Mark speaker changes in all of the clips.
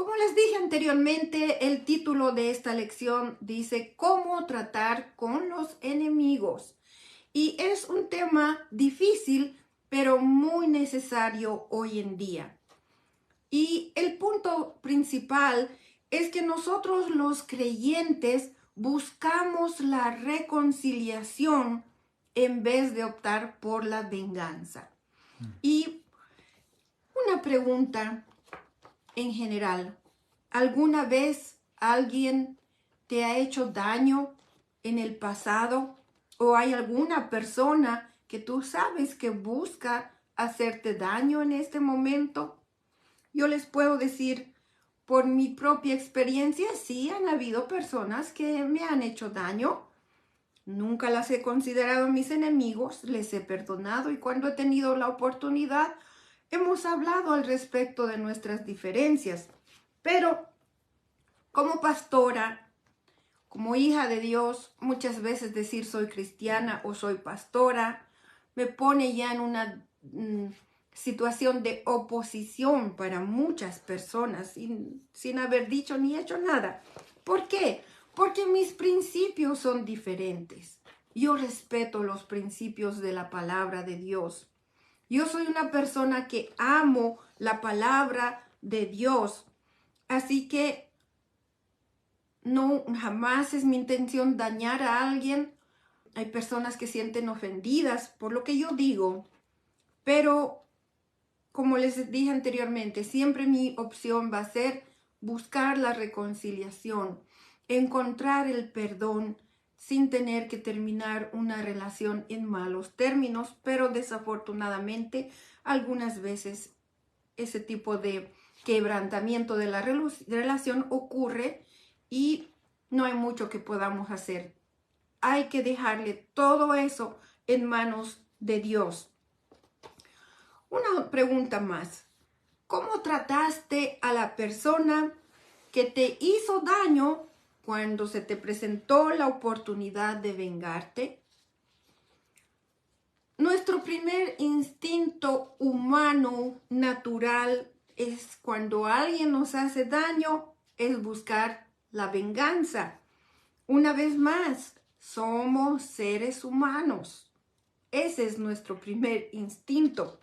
Speaker 1: Como les dije anteriormente, el título de esta lección dice cómo tratar con los enemigos. Y es un tema difícil, pero muy necesario hoy en día. Y el punto principal es que nosotros los creyentes buscamos la reconciliación en vez de optar por la venganza. Y una pregunta en general, ¿alguna vez alguien te ha hecho daño en el pasado? ¿O hay alguna persona que tú sabes que busca hacerte daño en este momento? Yo les puedo decir, por mi propia experiencia, sí han habido personas que me han hecho daño. Nunca las he considerado mis enemigos, les he perdonado y cuando he tenido la oportunidad, hemos hablado al respecto de nuestras diferencias. Pero como pastora, como hija de Dios, muchas veces decir soy cristiana o soy pastora me pone ya en una situación de oposición para muchas personas sin haber dicho ni hecho nada. ¿Por qué? Porque mis principios son diferentes. Yo respeto los principios de la palabra de Dios. Yo soy una persona que amo la palabra de Dios. Así que no, jamás es mi intención dañar a alguien. Hay personas que sienten ofendidas por lo que yo digo, pero como les dije anteriormente, siempre mi opción va a ser buscar la reconciliación, encontrar el perdón sin tener que terminar una relación en malos términos, pero desafortunadamente algunas veces ese tipo de quebrantamiento de la relación ocurre y no hay mucho que podamos hacer. Hay que dejarle todo eso en manos de Dios. Una pregunta más. ¿Cómo trataste a la persona que te hizo daño cuando se te presentó la oportunidad de vengarte? Nuestro primer instinto humano natural es cuando alguien nos hace daño, es buscar la venganza. Una vez más, somos seres humanos. Ese es nuestro primer instinto.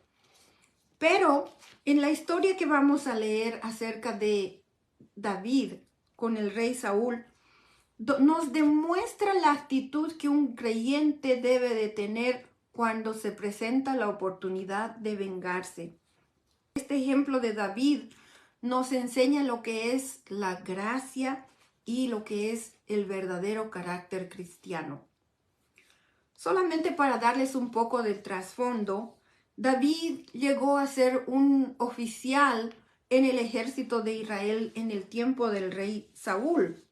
Speaker 1: Pero en la historia que vamos a leer acerca de David con el rey Saúl, nos demuestra la actitud que un creyente debe de tener cuando se presenta la oportunidad de vengarse. Este ejemplo de David nos enseña lo que es la gracia y lo que es el verdadero carácter cristiano. Solamente para darles un poco de trasfondo, David llegó a ser un oficial en el ejército de Israel en el tiempo del rey Saúl.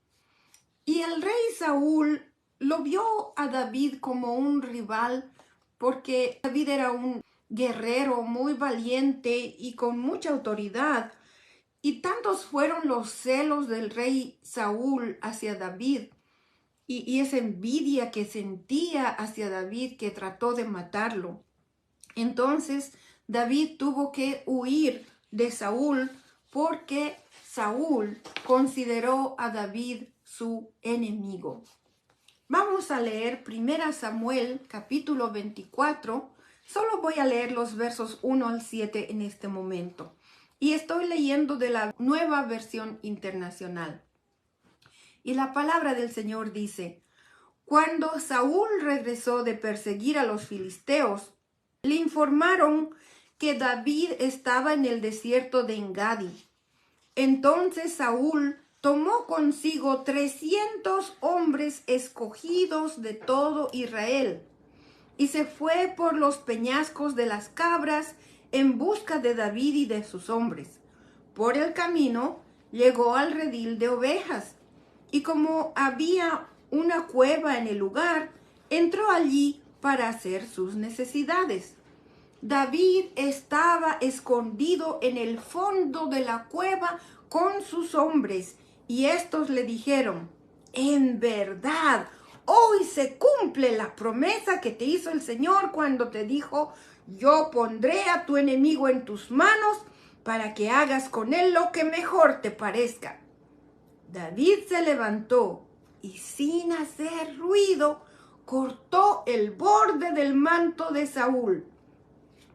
Speaker 1: Y el rey Saúl lo vio a David como un rival porque David era un guerrero muy valiente y con mucha autoridad. Y tantos fueron los celos del rey Saúl hacia David y esa envidia que sentía hacia David que trató de matarlo. Entonces David tuvo que huir de Saúl porque Saúl consideró a David su enemigo. Vamos a leer 1 Samuel capítulo 24. Solo voy a leer los versos 1 al 7 en este momento. Y estoy leyendo de la Nueva Versión Internacional. Y la palabra del Señor dice: Cuando Saúl regresó de perseguir a los filisteos, le informaron que David estaba en el desierto de Engadi. Entonces Saúl tomó consigo 300 hombres escogidos de todo Israel y se fue por los peñascos de las cabras en busca de David y de sus hombres. Por el camino llegó al redil de ovejas y como había una cueva en el lugar, entró allí para hacer sus necesidades. David estaba escondido en el fondo de la cueva con sus hombres y estos le dijeron: en verdad, hoy se cumple la promesa que te hizo el Señor cuando te dijo: yo pondré a tu enemigo en tus manos para que hagas con él lo que mejor te parezca. David se levantó y sin hacer ruido cortó el borde del manto de Saúl,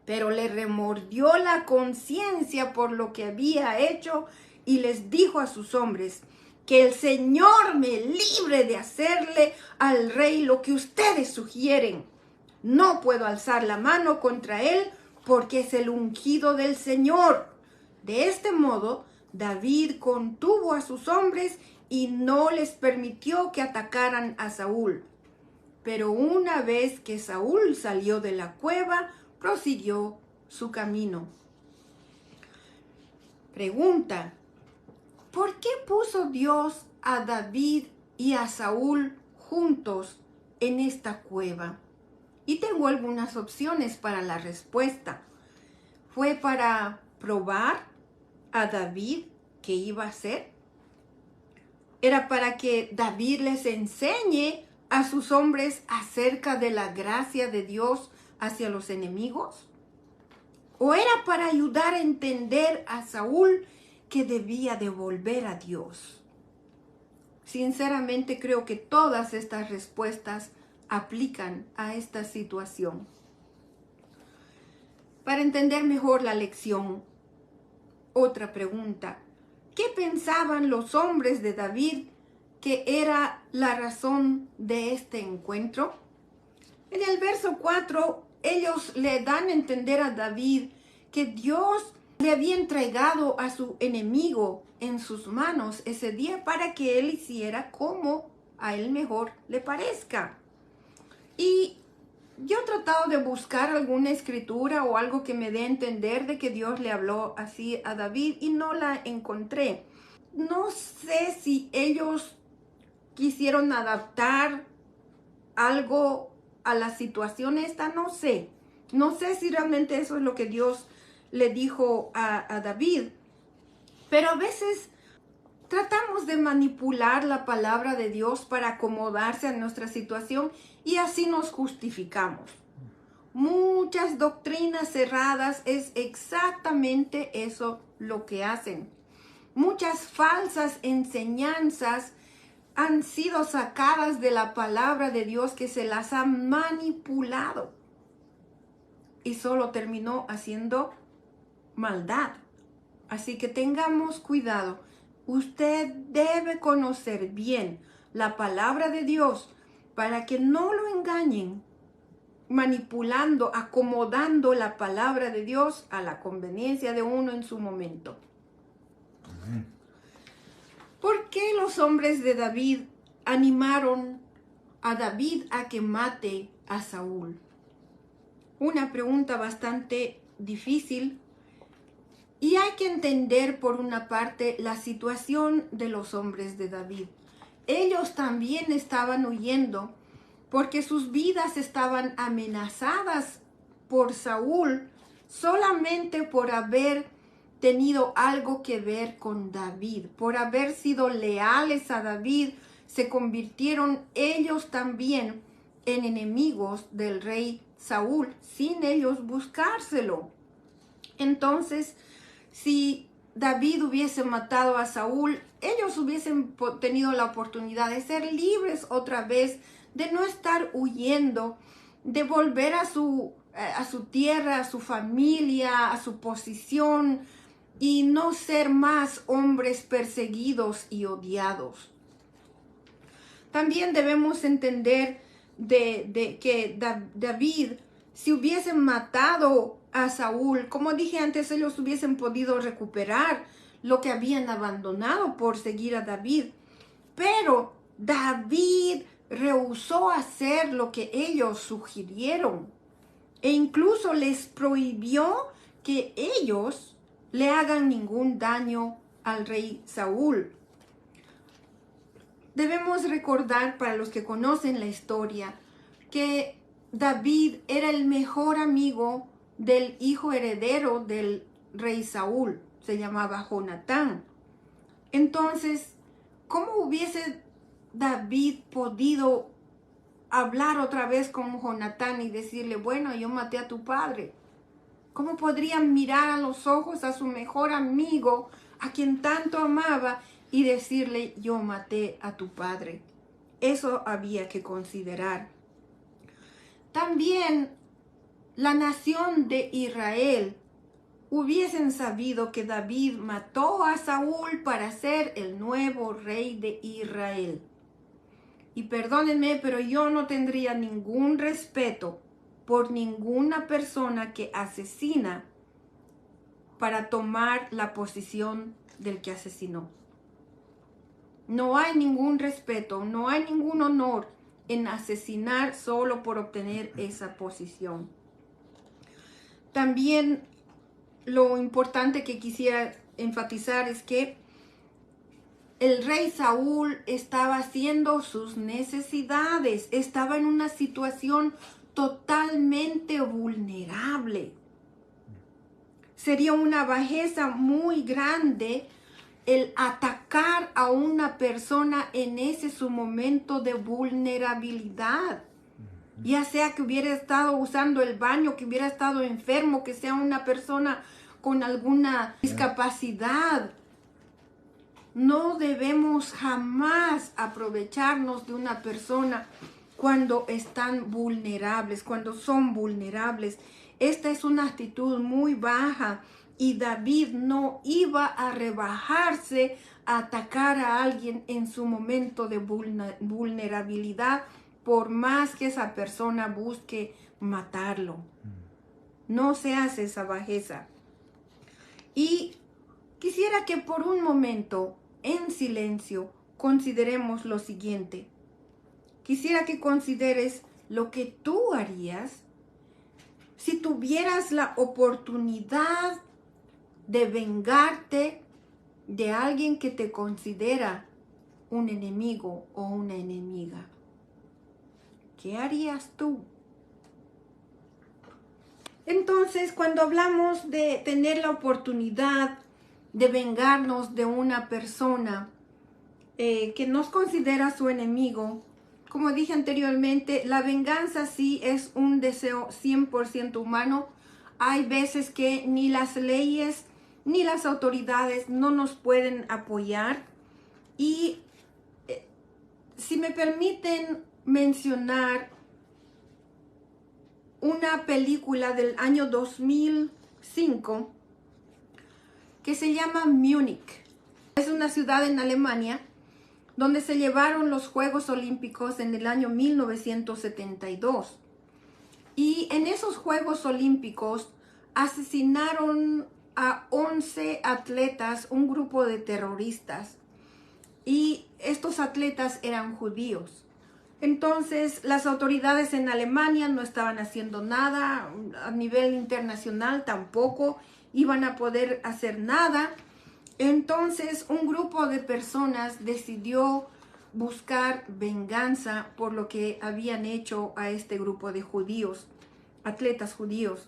Speaker 1: pero le remordió la conciencia por lo que había hecho y les dijo a sus hombres: que el Señor me libre de hacerle al rey lo que ustedes sugieren. No puedo alzar la mano contra él porque es el ungido del Señor. De este modo, David contuvo a sus hombres y no les permitió que atacaran a Saúl. Pero una vez que Saúl salió de la cueva, prosiguió su camino. Pregunta: ¿por qué puso Dios a David y a Saúl juntos en esta cueva? Y tengo algunas opciones para la respuesta. ¿Fue para probar a David qué iba a hacer? ¿Era para que David les enseñe a sus hombres acerca de la gracia de Dios hacia los enemigos? ¿O era para ayudar a entender a Saúl que debía de volver a Dios? Sinceramente creo que todas estas respuestas aplican a esta situación. Para entender mejor la lección, otra pregunta: ¿qué pensaban los hombres de David que era la razón de este encuentro? En el verso 4, ellos le dan a entender a David que Dios le había entregado a su enemigo en sus manos ese día para que él hiciera como a él mejor le parezca. Y yo he tratado de buscar alguna escritura o algo que me dé a entender de que Dios le habló así a David y no la encontré. No sé si ellos quisieron adaptar algo a la situación esta, no sé. No sé si realmente eso es lo que Dios le dijo a David. Pero a veces tratamos de manipular la palabra de Dios para acomodarse a nuestra situación y así nos justificamos. Muchas doctrinas cerradas es exactamente eso lo que hacen. Muchas falsas enseñanzas han sido sacadas de la palabra de Dios, que se las ha manipulado y solo terminó haciendo maldad. Así que tengamos cuidado. Usted debe conocer bien la palabra de Dios para que no lo engañen manipulando, acomodando la palabra de Dios a la conveniencia de uno en su momento. ¿Por qué los hombres de David animaron a David a que mate a Saúl? Una pregunta bastante difícil. Y hay que entender por una parte la situación de los hombres de David. Ellos también estaban huyendo porque sus vidas estaban amenazadas por Saúl solamente por haber tenido algo que ver con David, por haber sido leales a David. Se convirtieron ellos también en enemigos del rey Saúl sin ellos buscárselo. Entonces, si David hubiese matado a Saúl, ellos hubiesen tenido la oportunidad de ser libres otra vez, de no estar huyendo, de volver a su tierra, a su familia, a su posición y no ser más hombres perseguidos y odiados. También debemos entender que David, si hubiesen matado a Saúl, como dije antes, ellos hubiesen podido recuperar lo que habían abandonado por seguir a David. Pero David rehusó hacer lo que ellos sugirieron e incluso les prohibió que ellos le hagan ningún daño al rey Saúl. Debemos recordar, para los que conocen la historia, que David era el mejor amigo del hijo heredero del rey Saúl, se llamaba Jonatán. Entonces, ¿cómo hubiese David podido hablar otra vez con Jonatán y decirle: bueno, yo maté a tu padre? ¿Cómo podría mirar a los ojos a su mejor amigo, a quien tanto amaba, y decirle, yo maté a tu padre? Eso había que considerar. También la nación de Israel hubiesen sabido que David mató a Saúl para ser el nuevo rey de Israel. Y perdónenme, pero yo no tendría ningún respeto por ninguna persona que asesina para tomar la posición del que asesinó. No hay ningún respeto, no hay ningún honor en asesinar solo por obtener esa posición. También lo importante que quisiera enfatizar es que el rey Saúl estaba haciendo sus necesidades, estaba en una situación totalmente vulnerable. Sería una bajeza muy grande el atacar a una persona en ese su momento de vulnerabilidad. Ya sea que hubiera estado usando el baño, que hubiera estado enfermo, que sea una persona con alguna discapacidad. No debemos jamás aprovecharnos de una persona cuando están vulnerables, cuando son vulnerables. Esta es una actitud muy baja y David no iba a rebajarse a atacar a alguien en su momento de vulnerabilidad, por más que esa persona busque matarlo. No se hace esa bajeza. Y quisiera que por un momento, en silencio, consideremos lo siguiente. Quisiera que consideres lo que tú harías si tuvieras la oportunidad de vengarte de alguien que te considera un enemigo o una enemiga. ¿Qué harías tú? Entonces, cuando hablamos de tener la oportunidad de vengarnos de una persona que nos considera su enemigo, como dije anteriormente, la venganza sí es un deseo 100% humano. Hay veces que ni las leyes ni las autoridades no nos pueden apoyar. Y si me permiten mencionar una película del año 2005 que se llama Múnich. Es una ciudad en Alemania donde se llevaron los Juegos Olímpicos en el año 1972. Y en esos Juegos Olímpicos asesinaron a 11 atletas, un grupo de terroristas. Y estos atletas eran judíos. Entonces, las autoridades en Alemania no estaban haciendo nada, a nivel internacional tampoco iban a poder hacer nada. Entonces, un grupo de personas decidió buscar venganza por lo que habían hecho a este grupo de judíos, atletas judíos.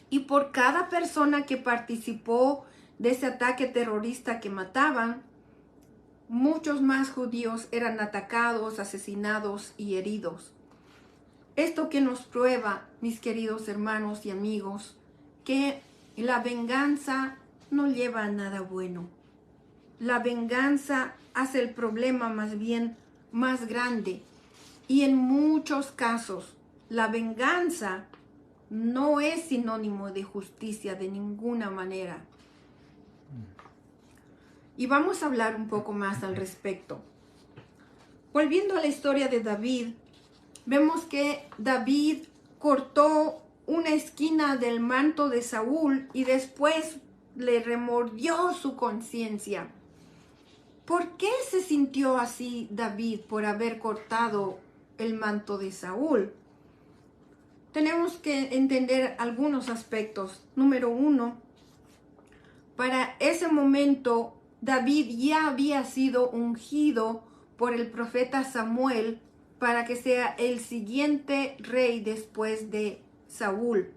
Speaker 1: Y por cada persona que participó de ese ataque terrorista que mataban, muchos más judíos eran atacados, asesinados y heridos. Esto que nos prueba, mis queridos hermanos y amigos, que la venganza no lleva a nada bueno. La venganza hace el problema más bien más grande. Y en muchos casos, la venganza no es sinónimo de justicia de ninguna manera. Y vamos a hablar un poco más al respecto. Volviendo a la historia de David, vemos que David cortó una esquina del manto de Saúl y después le remordió su conciencia. ¿Por qué se sintió así David por haber cortado el manto de Saúl? Tenemos que entender algunos aspectos. Número 1, para ese momento David ya había sido ungido por el profeta Samuel para que sea el siguiente rey después de Saúl.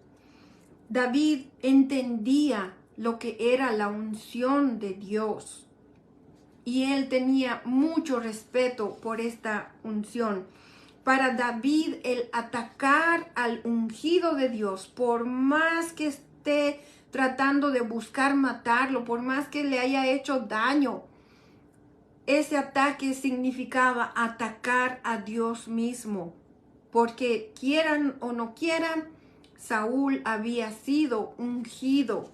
Speaker 1: David entendía lo que era la unción de Dios y él tenía mucho respeto por esta unción. Para David, el atacar al ungido de Dios, por más que esté tratando de buscar matarlo, por más que le haya hecho daño. Ese ataque significaba atacar a Dios mismo, porque quieran o no quieran, Saúl había sido ungido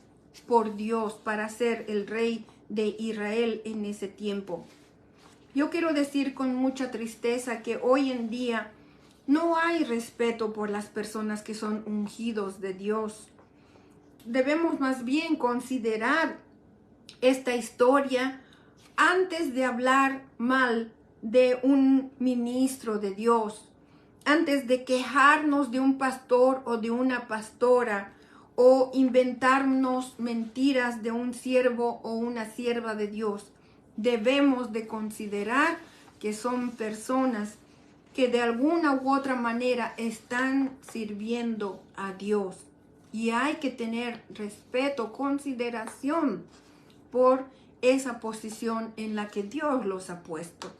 Speaker 1: por Dios para ser el rey de Israel en ese tiempo. Yo quiero decir con mucha tristeza que hoy en día no hay respeto por las personas que son ungidos de Dios. Debemos más bien considerar esta historia antes de hablar mal de un ministro de Dios, antes de quejarnos de un pastor o de una pastora, o inventarnos mentiras de un siervo o una sierva de Dios. Debemos de considerar que son personas que de alguna u otra manera están sirviendo a Dios. Y hay que tener respeto, consideración por esa posición en la que Dios los ha puesto.